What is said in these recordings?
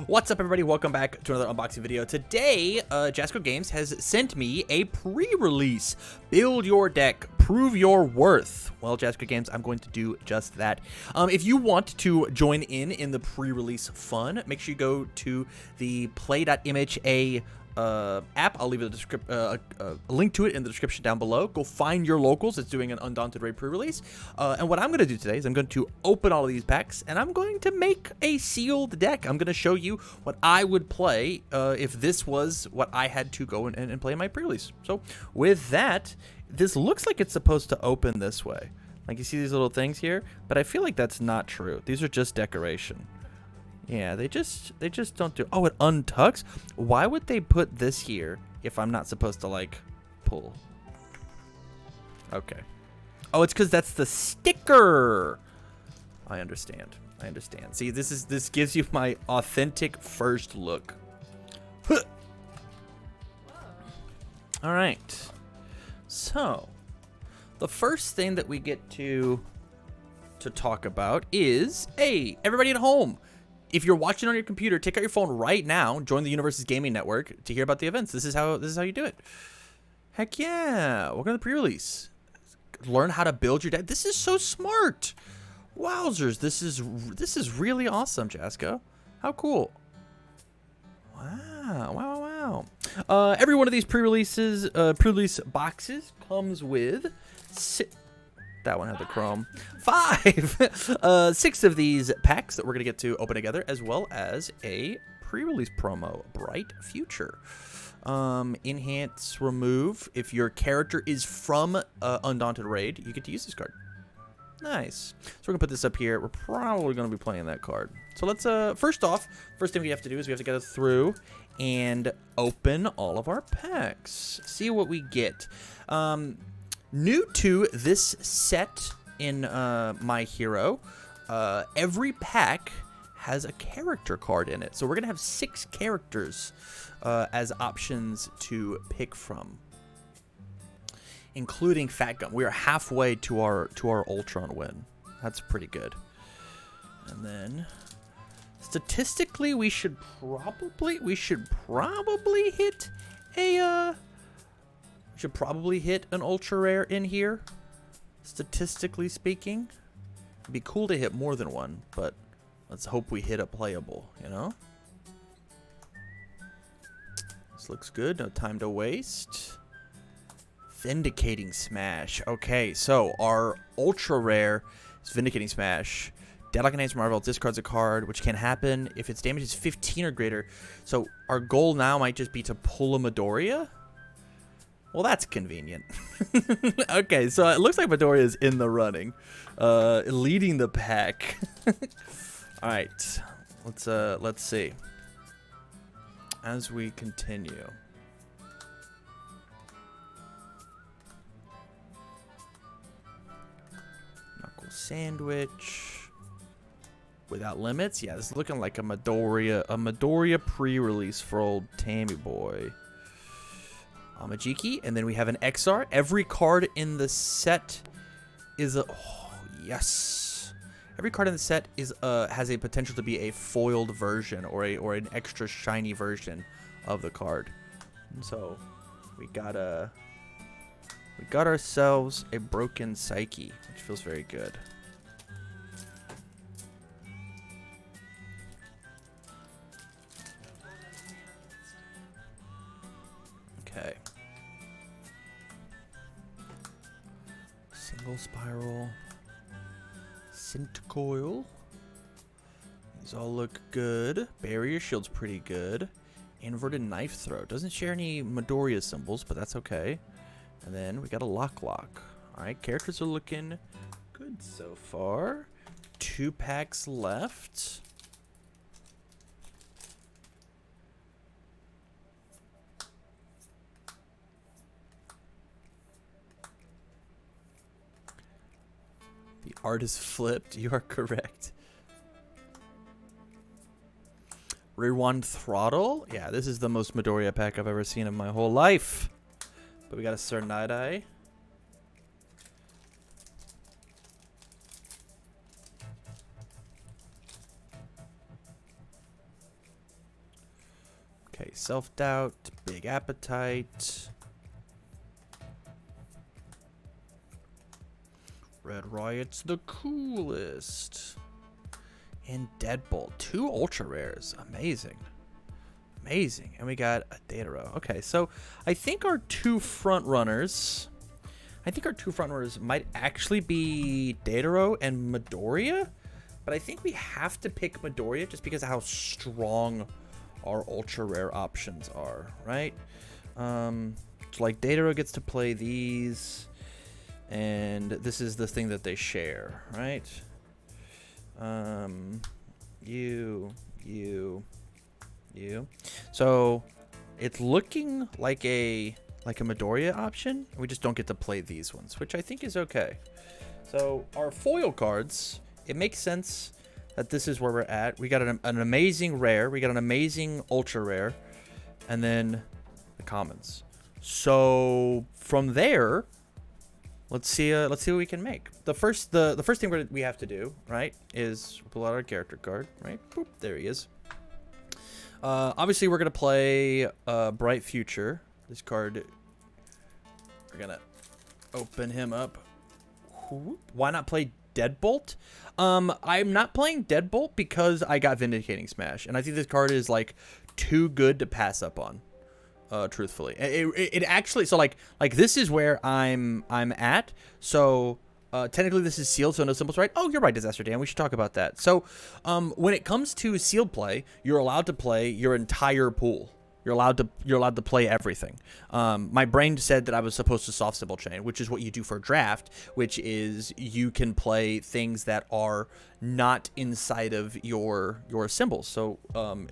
What's up, everybody? Welcome back to another unboxing video. Today, Jasco Games has sent me a pre-release. Build your deck, prove your worth. Well, Jasco Games, I'm going to do just that. If you want to join in the pre-release fun, make sure you go to the play.mha app. I'll leave a link to it in the description down below. Go find your locals. It's doing an Undaunted Raid pre-release. And what I'm going to do today is I'm going to open all of these packs, and I'm going to make a sealed deck. I'm going to show you what I would play if this was what I had to go and play in my pre-release. So with that, this looks like it's supposed to open this way. Like, you see these little things here, but I feel like that's not true. These are just decoration. Yeah, they just don't do. Oh, it untucks. Why would they put this here if I'm not supposed to, like, pull? Okay. Oh, it's because that's the sticker. I understand. I understand. See, this gives you my authentic first look. Huh. All right. So, the first thing that we get to talk about is, hey, everybody at home. If you're watching on your computer, take out your phone right now. Join the Universe's gaming network to hear about the events. This is how you do it. Heck yeah! Welcome to the pre-release. Learn how to build your deck. This is so smart. Wowzers! This is really awesome, Jasco. How cool! Wow! Wow! Wow! Every one of these pre-release boxes comes with. That one had the chrome. 6 of these packs that we're going to get to open together, as well as a pre-release promo, Bright Future. Enhance, remove. If your character is from Undaunted Raid, you get to use this card. Nice. So we're going to put this up here. We're probably going to be playing that card. So let's, first thing we have to do is we have to go through and open all of our packs. See what we get. New to this set in My Hero, every pack has a character card in it. So we're going to have 6 characters as options to pick from, including Fat Gum. We are halfway to our Ultron win. That's pretty good. And then statistically, we should probably hit a should probably hit an ultra rare in here, statistically speaking. It'd be cool to hit more than one, but let's hope we hit a playable, you know? This looks good, no time to waste. Vindicating Smash. Okay, so our ultra rare is Vindicating Smash. Deadlock and Marvel discards a card, which can happen if its damage is 15 or greater. So our goal now might just be to pull a Midoriya? Well, that's convenient. Okay, so it looks like Midoriya is in the running, leading the pack. All right, let's see. As we continue, Knuckle Sandwich without limits. Yeah, this is looking like a Midoriya pre-release for old Tammy boy. MHACCG, and then we have an XR. Every card in the set is a... Oh, yes. Every card in the set is has a potential to be a foiled version or an extra shiny version of the card. And so we got ourselves a Broken Psyche, which feels very good. Okay. Single Spiral. Coil. These all look good. Barrier Shield's pretty good. Inverted Knife Throw. Doesn't share any Midoriya symbols, but that's okay. And then we got a Lock. Alright, characters are looking good so far. 2 packs left. The art is flipped. You are correct. Rewind Throttle. Yeah, this is the most Midoriya pack I've ever seen in my whole life. But we got a Sir Night-Eye. Okay, self-doubt, big appetite. Red Riot's the coolest. And Deadbolt, 2 ultra rares. Amazing. Amazing. And we got a data row. Okay, so I think our two front runners might actually be Dataro and Midoriya, but I think we have to pick Midoriya just because of how strong our ultra rare options are, right? So like Dataro gets to play these, and this is the thing that they share, right? You. So it's looking like a Midoriya option. We just don't get to play these ones, which I think is okay. So our foil cards, it makes sense that this is where we're at. We got an amazing rare, we got an amazing ultra rare, and then the commons. So from there, let's see what we can make. The first thing we have to do, right, is pull out our character card, right? Boop, there he is. Obviously we're gonna play Bright Future. This card, we're gonna open him up. Why not play Deadbolt? I'm not playing Deadbolt because I got Vindicating Smash, and I think this card is like too good to pass up on. Truthfully, it actually, so like this is where I'm at. So technically this is sealed, so no symbols, right? Oh, you're right, Disaster Dan. We should talk about that. So when it comes to sealed play, you're allowed to play your entire pool. You're allowed to play everything. My brain said that I was supposed to soft symbol chain, which is what you do for draft, which is you can play things that are not inside of your symbols. So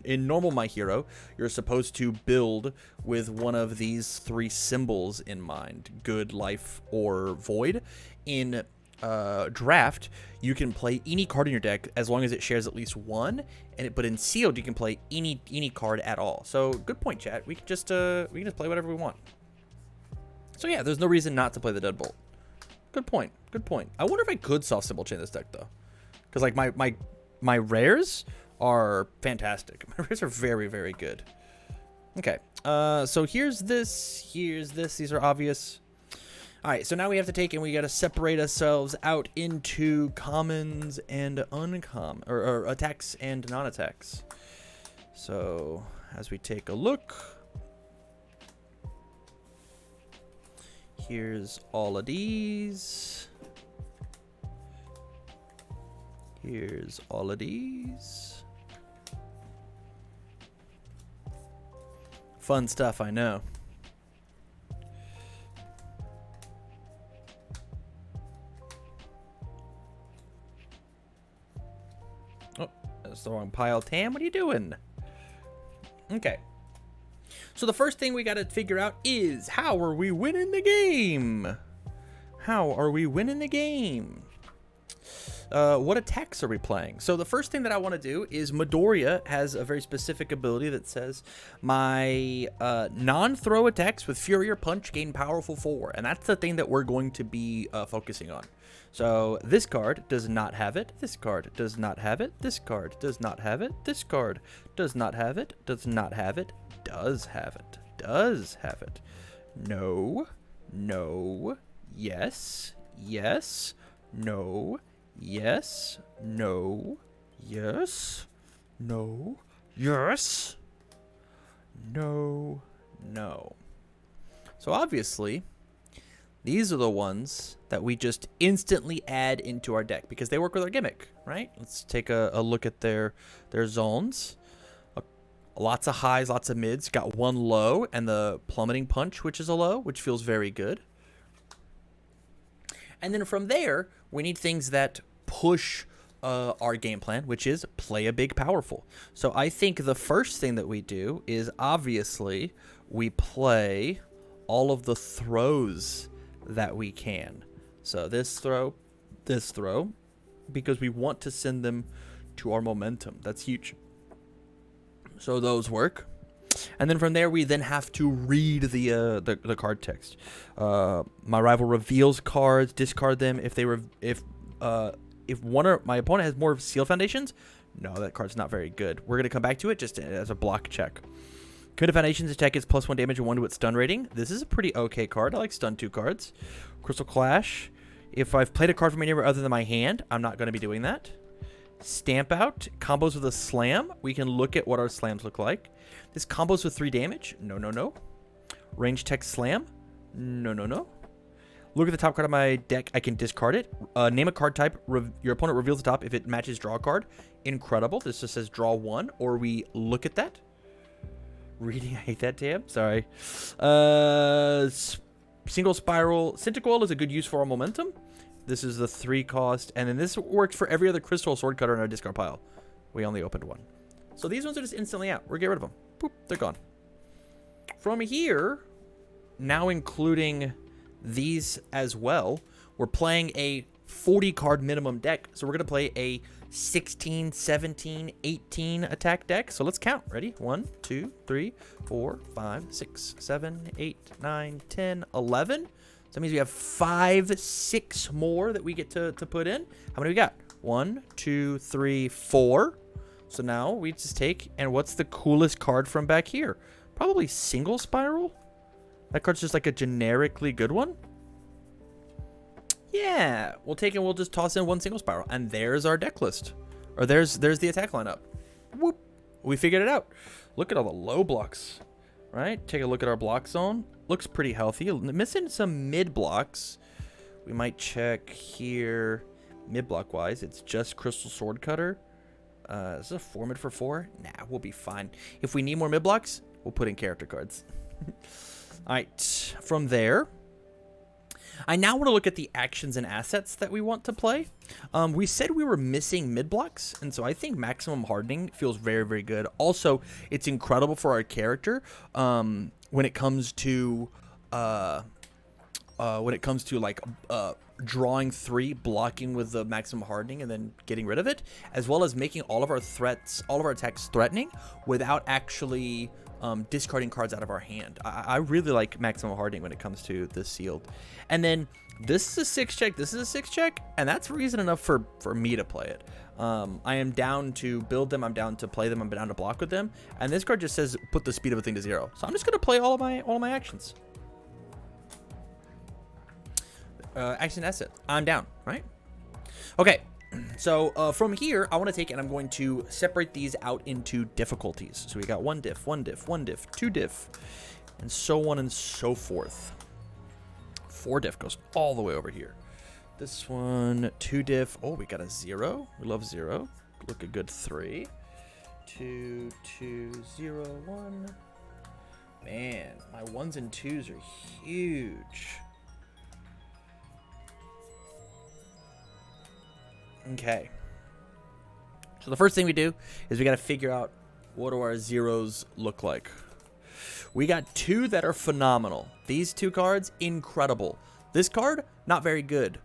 in normal My Hero, you're supposed to build with one of these 3 symbols in mind: good, life, or void. In draft, you can play any card in your deck as long as it shares at least 1, but in sealed you can play any card at all. So good point, chat. We can just play whatever we want. So yeah, there's no reason not to play the Deadbolt. Good point. I wonder if I could soft symbol chain this deck though, because like my rares are fantastic. My rares are very, very good. Okay, so here's this. These are obvious. All right, so now we have to take and we got to separate ourselves out into commons and uncommon, or attacks and non-attacks. So as we take a look, here's all of these. Here's all of these. Fun stuff, I know. Oh, that's the wrong pile. Tam, what are you doing? Okay. So the first thing we got to figure out is, how are we winning the game? How are we winning the game? What attacks are we playing? So the first thing that I want to do is Midoriya has a very specific ability that says my non-throw attacks with Fury or Punch gain powerful 4, and that's the thing that we're going to be focusing on. So this card does not have it. This card does not have it. This card does not have it. This card does not have it. Does not have it. Does have it. Does have it. No. No. Yes. Yes. No. Yes. No. Yes. No. Yes. No. No. So obviously, these are the ones that we just instantly add into our deck because they work with our gimmick, right? Let's take a look at their zones. Lots of highs, lots of mids. Got one low and the plummeting punch, which is a low, which feels very good. And then from there, we need things that push our game plan, which is play a big powerful. So I think the first thing that we do is obviously we play all of the throws that we can. So this throw, because we want to send them to our momentum. That's huge. So those work. And then from there, we then have to read the card text. My rival reveals cards, discard them. If one of my opponent has more Seal Foundations, no, that card's not very good. We're gonna come back to it just as a block check. Committed Foundation's attack is +1 damage and 1 to its stun rating. This is a pretty okay card. I like stun 2 cards. Crystal Clash. If I've played a card from anywhere other than my hand, I'm not going to be doing that. Stamp Out. Combos with a Slam. We can look at what our slams look like. This combos with 3 damage. No, no, no. Range Tech Slam. No, no, no. Look at the top card of my deck. I can discard it. Name a card type. Your opponent reveals the top. If it matches, draw a card. Incredible. This just says draw 1, or we look at that. Reading, I hate that, Tam. Sorry. Single Spiral. Cyntiquil is a good use for our momentum. This is the 3 cost. And then this works for every other Crystal Sword Cutter in our discard pile. We only opened 1. So these ones are just instantly out. We're get rid of them. Boop, they're gone. From here, now including these as well, we're playing a 40 card minimum deck. So we're going to play a 16, 17, 18 attack deck. So let's count. Ready? 1, 2, 3, 4, 5, 6, 7, 8, 9, 10, 11. So that means we have 5, 6 more that we get to put in. How many we got? 1, 2, 3, 4. So now we just take, and what's the coolest card from back here? Probably Single Spiral. That card's just like a generically good one. Yeah, we'll take it. We'll just toss in 1 Single Spiral, and there's our deck list, or there's the attack lineup. Whoop, we figured it out. Look at all the low blocks, right? Take a look at our block zone. Looks pretty healthy. Missing some mid blocks. We might check here, mid block wise. It's just Crystal Sword Cutter. Is this a 4 mid for 4? Nah, we'll be fine. If we need more mid blocks, we'll put in character cards. All right, from there, I now want to look at the actions and assets that we want to play. We said we were missing mid blocks, and so I think Maximum Hardening feels very, very good. Also, it's incredible for our character when it comes to like drawing 3, blocking with the Maximum Hardening, and then getting rid of it, as well as making all of our attacks threatening without actually discarding cards out of our hand. I really like Maximum Hardening when it comes to this sealed. And then this is a 6 check, this is a 6 check, and that's reason enough for me to play it. I am down to build them, I'm down to play them, I'm down to block with them, and this card just says put the speed of a thing to 0. So I'm just gonna play all of my actions. Action asset. I'm down, right? Okay. So from here, I want to take and I'm going to separate these out into difficulties. So we got 1 diff, 1 diff, 1 diff, 2 diff, and so on and so forth. 4 diff goes all the way over here. This one, 2 diff. Oh, we got a 0. We love 0. Look a good 3. 2, 2, 0, 1. Man, my 1s and 2s are huge. Okay. So the first thing we do is we got to figure out what do our 0s look like. We got 2 that are phenomenal. These 2 cards, incredible. This card, not very good.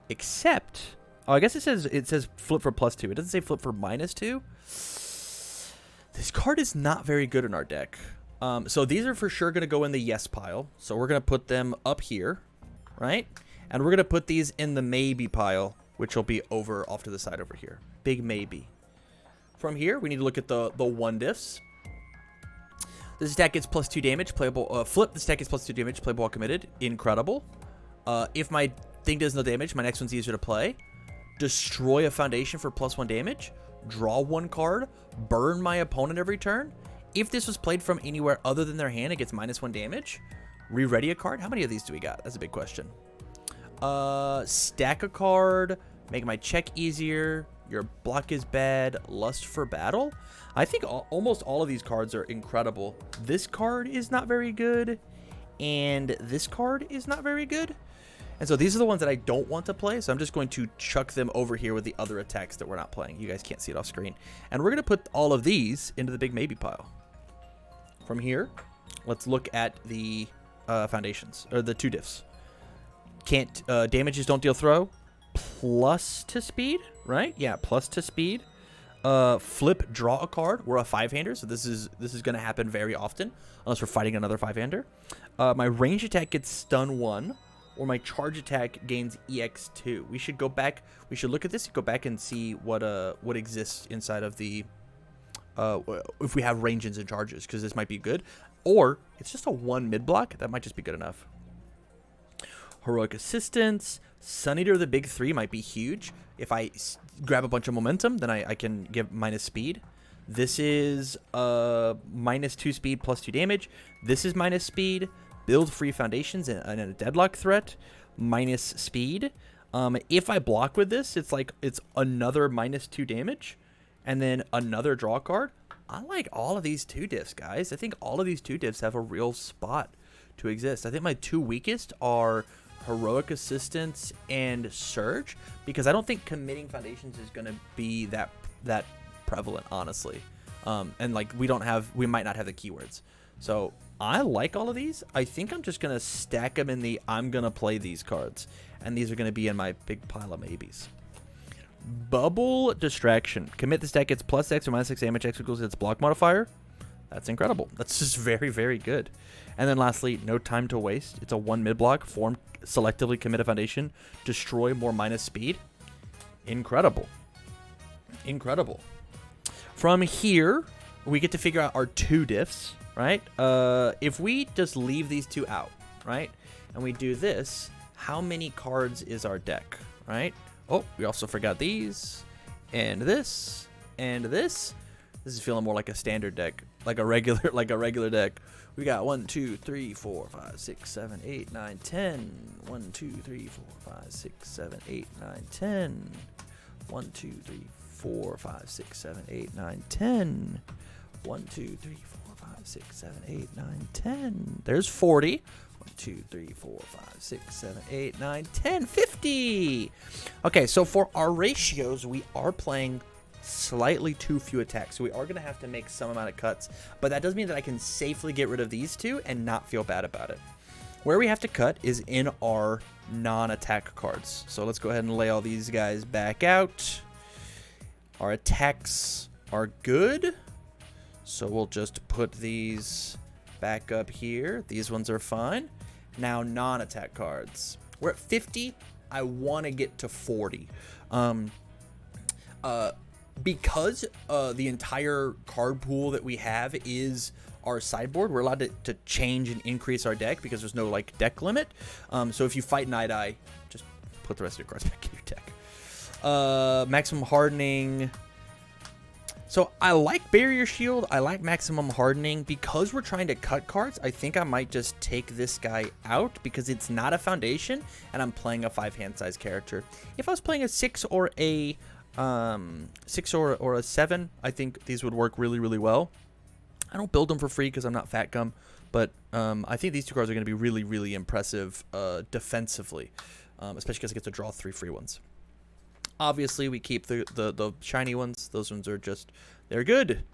Except, oh, I guess it says flip for +2. It doesn't say flip for -2. This card is not very good in our deck. So these are for sure going to go in the yes pile. So we're going to put them up here, right? And we're going to put these in the maybe pile, which will be over off to the side over here. Big maybe. From here, we need to look at the 1 diffs. This attack gets +2 damage, playable. Flip, this attack gets +2 damage, playable while committed. Incredible. If my thing does no damage, my next one's easier to play. Destroy a foundation for +1 damage. Draw 1 card. Burn my opponent every turn. If this was played from anywhere other than their hand, it gets -1 damage. Re-ready a card. How many of these do we got? That's a big question. Stack a card, make my check easier, your block is bad, lust for battle. I think almost all of these cards are incredible. This card is not very good, and this card is not very good. And so these are the ones that I don't want to play, so I'm just going to chuck them over here with the other attacks that we're not playing. You guys can't see it off screen. And we're going to put all of these into the big maybe pile. From here, let's look at the foundations, or the 2 diffs. Can't damages don't deal throw, plus to speed, right? Yeah, plus to speed. Flip, draw a card. We're a 5-hander, so this is going to happen very often unless we're fighting another 5-hander. My range attack gets stun 1, or my charge attack gains EX2. We should go back. We should look at this and go back and see what exists inside of the if we have range-ins and charges, because this might be good. Or it's just a 1 mid block. That might just be good enough. Heroic Assistance. Sun Eater of the big 3 might be huge. If I grab a bunch of momentum, then I can give minus speed. This is minus 2 speed plus 2 damage. This is minus speed. Build free foundations and a deadlock threat. Minus speed. If I block with this, it's another minus 2 damage. And then another draw card. I like all of these 2 diffs, guys. I think all of these 2 diffs have a real spot to exist. I think my 2 weakest are Heroic Assistance and Surge, because I don't think committing foundations is going to be that prevalent, honestly. And like we might not have the keywords. So I like all of these. I think I'm just going to stack them in the I'm going to play these cards. And these are going to be in my big pile of maybes. Bubble Distraction. Commit this deck gets plus X or minus X damage X equals its block modifier. That's incredible. That's just very, very good. And then lastly, No Time to Waste. It's a 1 mid block. Form selectively commit a foundation. Destroy more minus speed. Incredible. Incredible. From here, we get to figure out our 2 diffs, right? If we just leave these 2 out, right? And we do this, how many cards is our deck, right? Oh, we also forgot these, and this, and this. This is feeling more like a standard deck, like a regular deck. We got 1, 2, 3, 4, 5, 6, 7, 8, 9, 10. 1, 2, 3, 4, 5, 6, 7, 8, 9, 10. 1, 2, 3, 4, 5, 6, 7, 8, 9, 10. 1, 2, 3, 4, 5, 6, 7, 8, 9, 10. There's 40. 1, 2, 3, 4, 5, 6, 7, 8, 9, 10, 50. Okay, so for our ratios, we are playing slightly too few attacks, so we are going to have to make some amount of cuts, but that does mean that I can safely get rid of these 2 and not feel bad about it. Where we have to cut is in our non-attack cards. So let's go ahead and lay all these guys back out. Our attacks are good, so we'll just put these back up here. These ones are fine. Now non-attack cards. We're at 50. I want to get to 40. Because the entire card pool that we have is our sideboard, we're allowed to change and increase our deck because there's no like deck limit. So if you fight Night Eye, just put the rest of your cards back in your deck. Maximum Hardening. So I like Barrier Shield. I like Maximum Hardening. Because we're trying to cut cards, I think I might just take this guy out because it's not a foundation and I'm playing a 5-hand size character. If I was playing a 6 or a 6 or a 7, I think these would work really, really well. I don't build them for free because I'm not Fat Gum, but I think these 2 cards are going to be really, really impressive defensively, especially because I get to draw 3 free ones. Obviously, we keep the shiny ones. Those ones are just, they're good.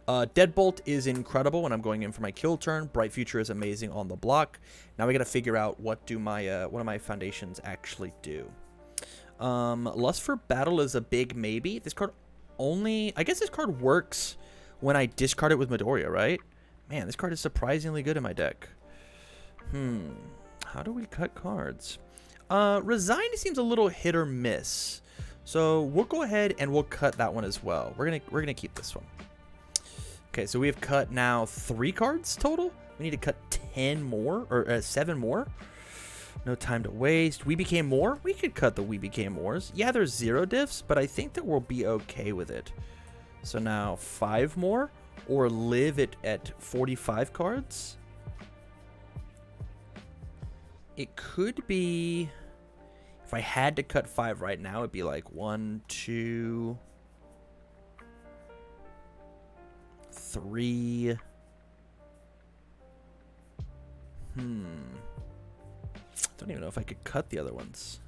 Deadbolt is incredible when I'm going in for my kill turn. Bright Future is amazing on the block. Now we got to figure out what do my foundations actually do. Lust for Battle is a big maybe. This card only, I guess this card works when I discard it with Midoriya, right? Man, this card is surprisingly good in my deck. How do we cut cards? Resign seems a little hit or miss. So we'll go ahead and we'll cut that one as well. We're gonna keep this one. Okay, so we have cut now 3 cards total. We need to cut 10 more or 7 more. No Time to Waste. We Became More. We could cut the We Became Mores. Yeah, there's 0 diffs, but I think that we'll be okay with it. So now 5 more, or live it at 45 cards. It could be, if I had to cut 5 right now, it'd be like 1, 2, 3. Don't even know if I could cut the other ones.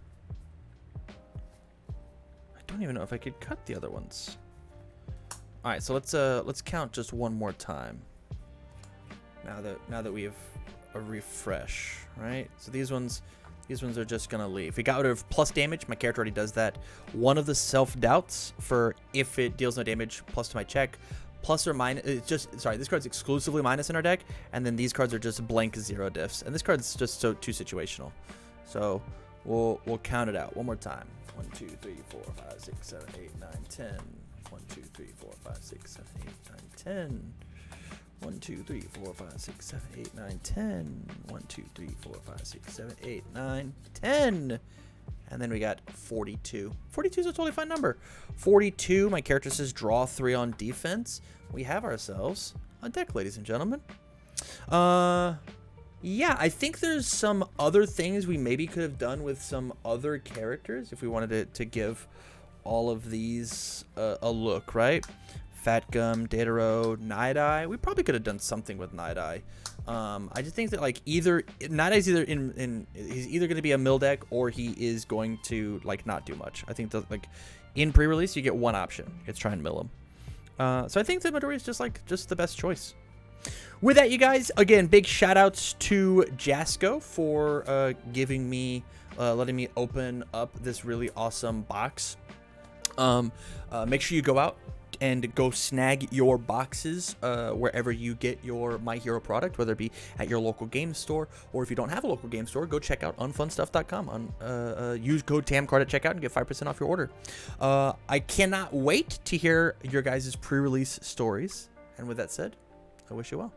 All right, so let's count just one more time. Now that we have a refresh, right? So these ones are just gonna leave. We got rid of plus damage. My character already does that. One of the self doubts for if it deals no damage plus to my check. Plus or minus, it's just, sorry, this card's exclusively minus in our deck, and then these cards are just blank 0 diffs. And this card's just too situational. So we'll count it out one more time. 1, 2, 3, 4, 5, 6, 7, 8, 9, 10. 1, 2, 3, 4, 5, 6, 7, 8, 9, 10. 1, 2, 3, 4, 5, 6, 7, 8, 9, 10. 1, 2, 3, 4, 5, 6, 7, 8, 9, 10. And then we got 42. 42 is a totally fine number. 42, my character says draw 3 on defense. We have ourselves a deck, ladies and gentlemen. Yeah, I think there's some other things we maybe could have done with some other characters if we wanted to give all of these a look, right? Fat Gum, Dataro, Night Eye. We probably could have done something with Night Eye. I just think that like either Night Eye's either he's either going to be a mill deck or he is going to like not do much. I think that like in pre-release you get one option. It's try and mill him. So I think that Midori is just the best choice. With that, you guys, again, big shout outs to Jasco for giving me, letting me open up this really awesome box. Make sure you go out and go snag your boxes wherever you get your My Hero product, whether it be at your local game store, or if you don't have a local game store, go check out unfunstuff.com. Use code TamCard at checkout and get 5% off your order. I cannot wait to hear your guys' pre-release stories. And with that said, I wish you well.